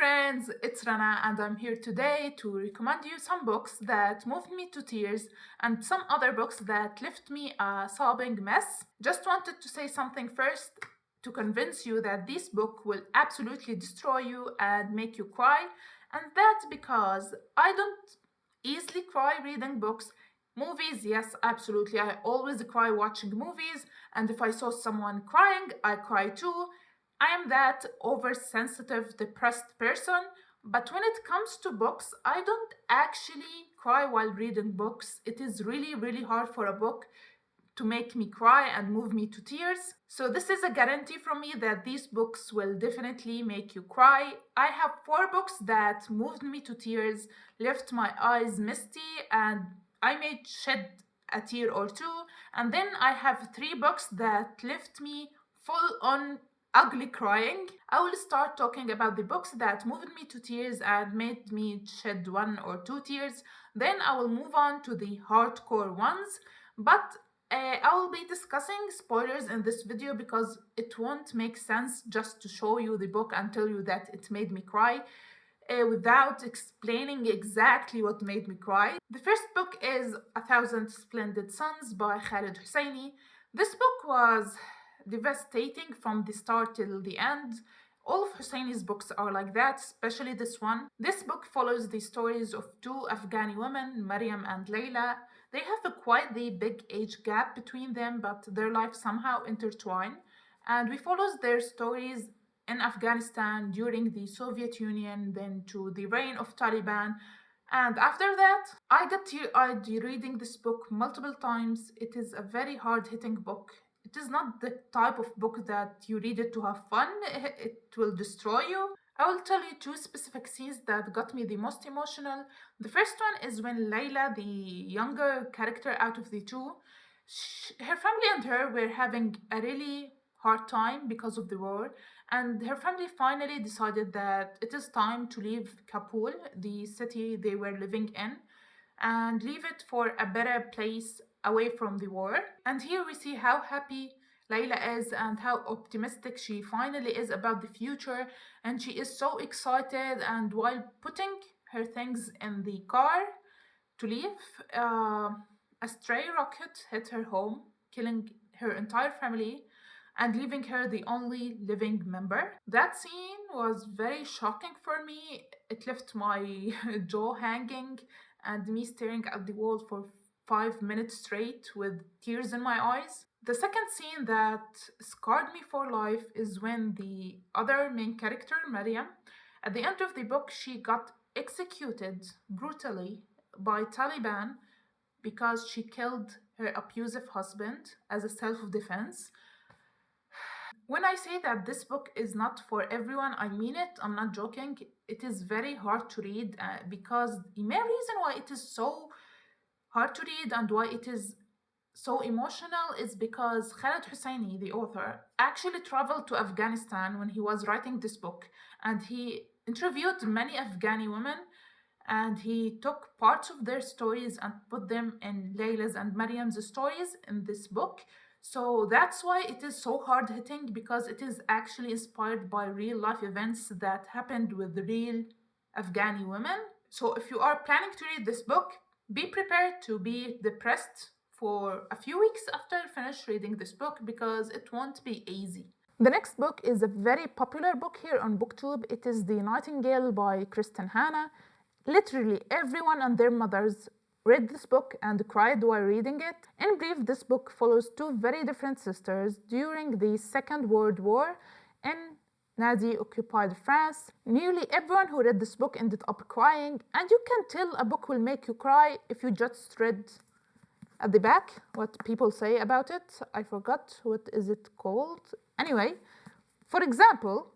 friends, it's Rana and I'm here today to recommend you some books that moved me to tears and some other books that left me a sobbing mess. Just wanted to say something first to convince you that this book will absolutely destroy you and make you cry, and that's because I don't easily cry reading books. Movies, yes, absolutely. I always cry watching movies, and if I saw someone crying, I cry too. I am that oversensitive, depressed person, but when it comes to books, I don't actually cry while reading books. It is really, really hard for a book to make me cry and move me to tears. So, this is a guarantee from me that these books will definitely make you cry. I have 4 books that moved me to tears, left my eyes misty, and I may shed a tear or two. And then I have 3 books that left me full on ugly crying. I will start talking about the books that moved me to tears and made me shed 1 or 2 tears. Then I will move on to the hardcore ones. But I will be discussing spoilers in this video because it won't make sense just to show you the book and tell you that it made me cry without explaining exactly what made me cry. The first book is A Thousand Splendid Suns by Khaled Hosseini. This book was devastating from the start till the end. All of Hosseini's books are like that, especially this one. This book follows the stories of 2 Afghani women, Maryam and Layla. They have quite the big age gap between them, but their lives somehow intertwine. And we follow their stories in Afghanistan during the Soviet Union, then to the reign of Taliban. And after that, I got tear-eyed reading this book multiple times. It is a very hard-hitting book. It is not the type of book that you read it to have fun. It will destroy you. I will tell you 2 specific scenes that got me the most emotional. The first one is when Layla, the younger character out of the 2, her family and her were having a really hard time because of the war, and her family finally decided that it is time to leave Kabul, the city they were living in, and leave it for a better place away from the war. And here we see how happy Layla is and how optimistic she finally is about the future, and she is so excited. And while putting her things in the car to leave, a stray rocket hit her home, killing her entire family and leaving her the only living member. That scene was very shocking for me. It left my jaw hanging and me staring at the wall for 5 minutes straight with tears in my eyes. The second scene that scarred me for life is when the other main character, Maryam, at the end of the book, she got executed brutally by Taliban because she killed her abusive husband as a self-defense. When I say that this book is not for everyone, I mean it. I'm not joking. It is very hard to read because the main reason why it is so hard to read and why it is so emotional is because Khaled Hosseini, the author, actually traveled to Afghanistan when he was writing this book, and he interviewed many Afghani women, and he took parts of their stories and put them in Layla's and Maryam's stories in this book. So that's why it is so hard hitting, because it is actually inspired by real life events that happened with real Afghani women. So if you are planning to read this book, be prepared to be depressed for a few weeks after you finish reading this book, because it won't be easy. The next book is a very popular book here on BookTube. It is The Nightingale by Kristen Hanna. Literally everyone and their mothers read this book and cried while reading it. In brief, this book follows 2 very different sisters during the Second World War in Nazi-occupied France. Nearly everyone who read this book ended up crying, and you can tell a book will make you cry if you just read at the back what people say about it. I forgot what is it called. Anyway, for example,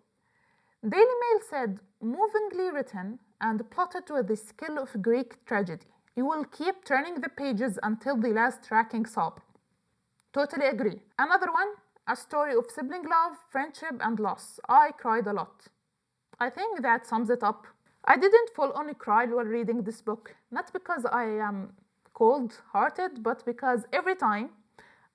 Daily Mail said, "Movingly written and plotted with the skill of Greek tragedy. You will keep turning the pages until the last racking sob." Totally agree. Another one, a story of sibling love, friendship, and loss. I cried a lot. I think that sums it up. I didn't full on cry while reading this book, not because I am cold-hearted, but because every time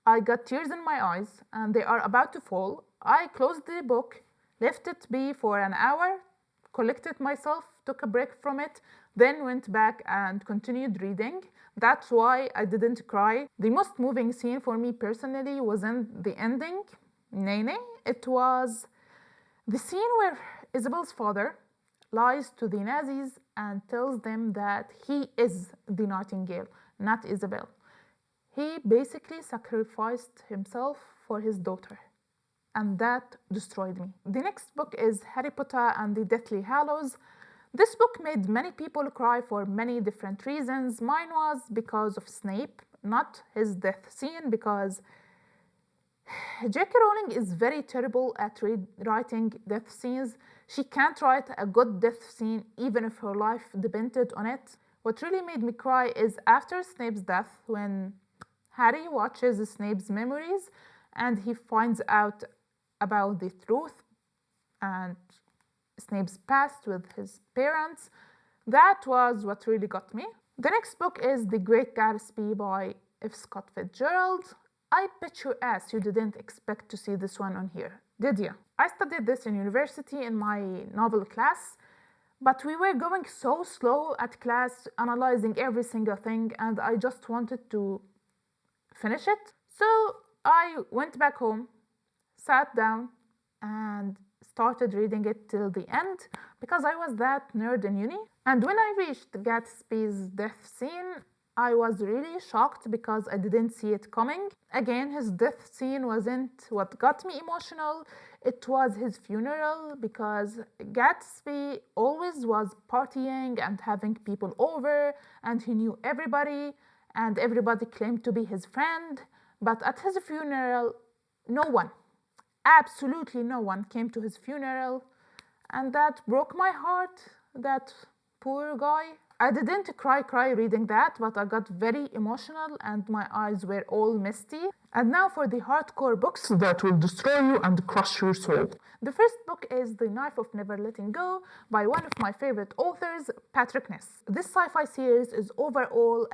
I got tears in my eyes and they are about to fall, I closed the book, left it be for an hour, collected myself, took a break from it, then went back and continued reading. That's why I didn't cry. The most moving scene for me personally wasn't the ending, Nene. It was the scene where Isabel's father lies to the Nazis and tells them that he is the Nightingale, not Isabel. He basically sacrificed himself for his daughter, and that destroyed me. The next book is Harry Potter and the Deathly Hallows. This book made many people cry for many different reasons. Mine was because of Snape, not his death scene, because J.K. Rowling is very terrible at writing death scenes. She can't write a good death scene even if her life depended on it. What really made me cry is after Snape's death, when Harry watches Snape's memories and he finds out about the truth and Snape's past with his parents. That was what really got me. The next book is The Great Gatsby by F. Scott Fitzgerald. I bet your ass you didn't expect to see this one on here, did you? I studied this in university in my novel class, but we were going so slow at class, analyzing every single thing, and I just wanted to finish it. So I went back home, sat down, and started reading it till the end because I was that nerd in uni. And when I reached Gatsby's death scene, I was really shocked because I didn't see it coming. Again, his death scene wasn't what got me emotional. It was his funeral, because Gatsby always was partying and having people over, and he knew everybody, and everybody claimed to be his friend. But at his funeral, no one, absolutely no one, came to his funeral, and that broke my heart. That poor guy. I didn't cry reading that, but I got very emotional and my eyes were all misty. And now for the hardcore books that will destroy you and crush your soul. The first book is The Knife of Never Letting Go by one of my favorite authors, Patrick Ness. This sci-fi series is overall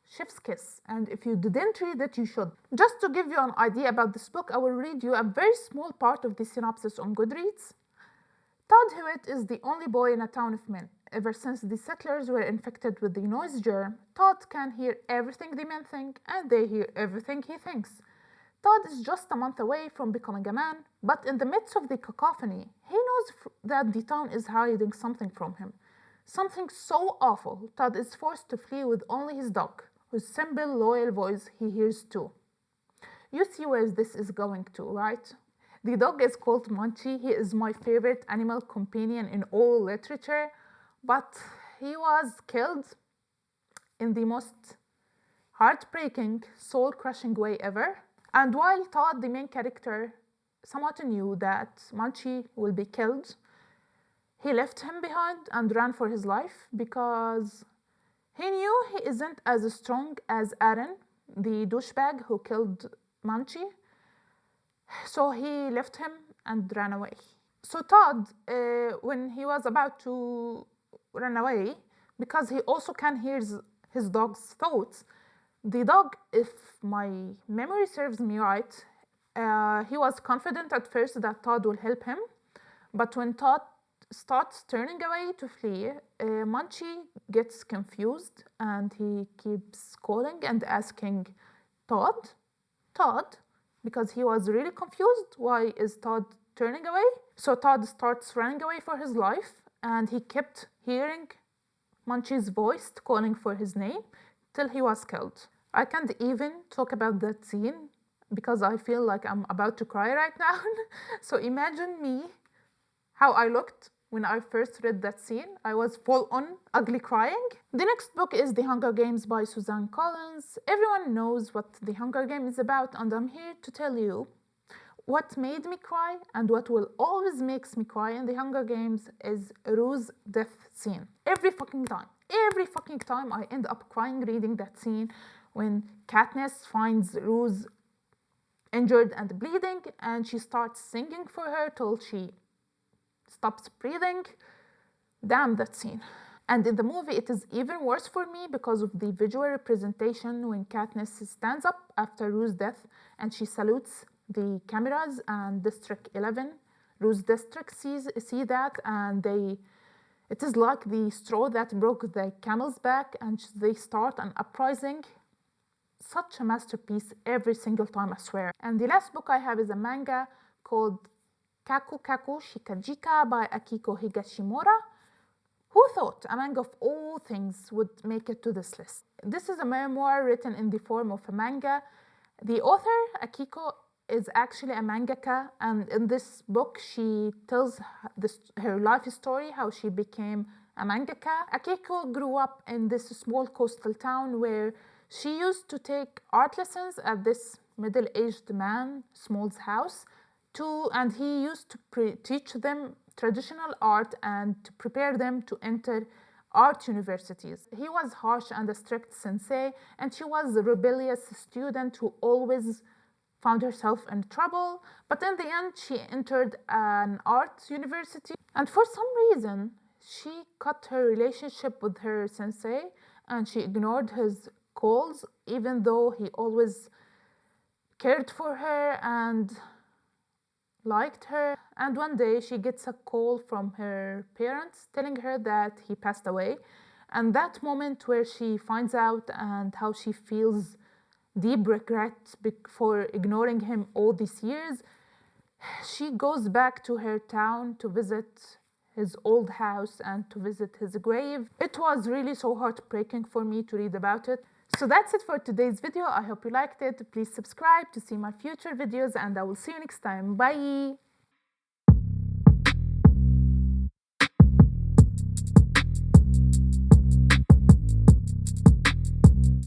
chef's kiss, and if you didn't read it, you should. Just to give you an idea about this book, I will read you a very small part of the synopsis on Goodreads. Todd Hewitt is the only boy in a town of men. Ever since the settlers were infected with the noise germ, Todd can hear everything the men think, and they hear everything he thinks. Todd is just a month away from becoming a man, but in the midst of the cacophony, he knows that the town is hiding something from him. Something so awful, Todd is forced to flee with only his dog, whose simple, loyal voice he hears too. You see where this is going to, right? The dog is called Munchie. He is my favorite animal companion in all literature, but he was killed in the most heartbreaking, soul-crushing way ever. And while Todd, the main character, somewhat knew that Munchie will be killed, he left him behind and ran for his life because he knew he isn't as strong as Aaron, the douchebag who killed Munchie. So he left him and ran away. So Todd, when he was about to run away, because he also can hear his dog's thoughts, the dog, if my memory serves me right, he was confident at first that Todd will help him, but when Todd starts turning away to flee, Munchie gets confused and he keeps calling and asking Todd, because he was really confused. Why is Todd turning away? So Todd starts running away for his life, and he kept hearing Munchie's voice calling for his name till he was killed. I can't even talk about that scene because I feel like I'm about to cry right now. So imagine me, how I looked when I first read that scene. I was full on ugly crying. The next book is The Hunger Games by Suzanne Collins. Everyone knows what The Hunger Games is about, and I'm here to tell you what made me cry and what will always makes me cry in The Hunger Games is Rue's death scene. Every fucking time I end up crying reading that scene when Katniss finds Rose injured and bleeding and she starts singing for her till she stops breathing. Damn, that scene. And in the movie it is even worse for me because of the visual representation when Katniss stands up after Rue's death and she salutes the cameras and District 11 Rose District see that, and it is like the straw that broke the camel's back, and they start an uprising. Such a masterpiece every single time, I swear. And the last book I have is a manga called Kakukaku Shikajika by Akiko Higashimura. Who thought a manga of all things would make it to this list? This is a memoir written in the form of a manga. The author, Akiko, is actually a mangaka, and in this book she tells her life story, how she became a mangaka. Akiko grew up in this small coastal town where she used to take art lessons at this middle-aged man, Small's house, and he used to teach them traditional art and to prepare them to enter art universities. He was harsh and a strict sensei, and she was a rebellious student who always found herself in trouble, but in the end she entered an art university, and for some reason she cut her relationship with her sensei and she ignored his calls, even though he always cared for her and liked her. And one day she gets a call from her parents telling her that he passed away, and that moment where she finds out and how she feels deep regret for ignoring him all these years, she goes back to her town to visit his old house and to visit his grave. It was really so heartbreaking for me to read about it. So that's it for today's video. I hope you liked it. Please subscribe to see my future videos, and I will see you next time. Bye!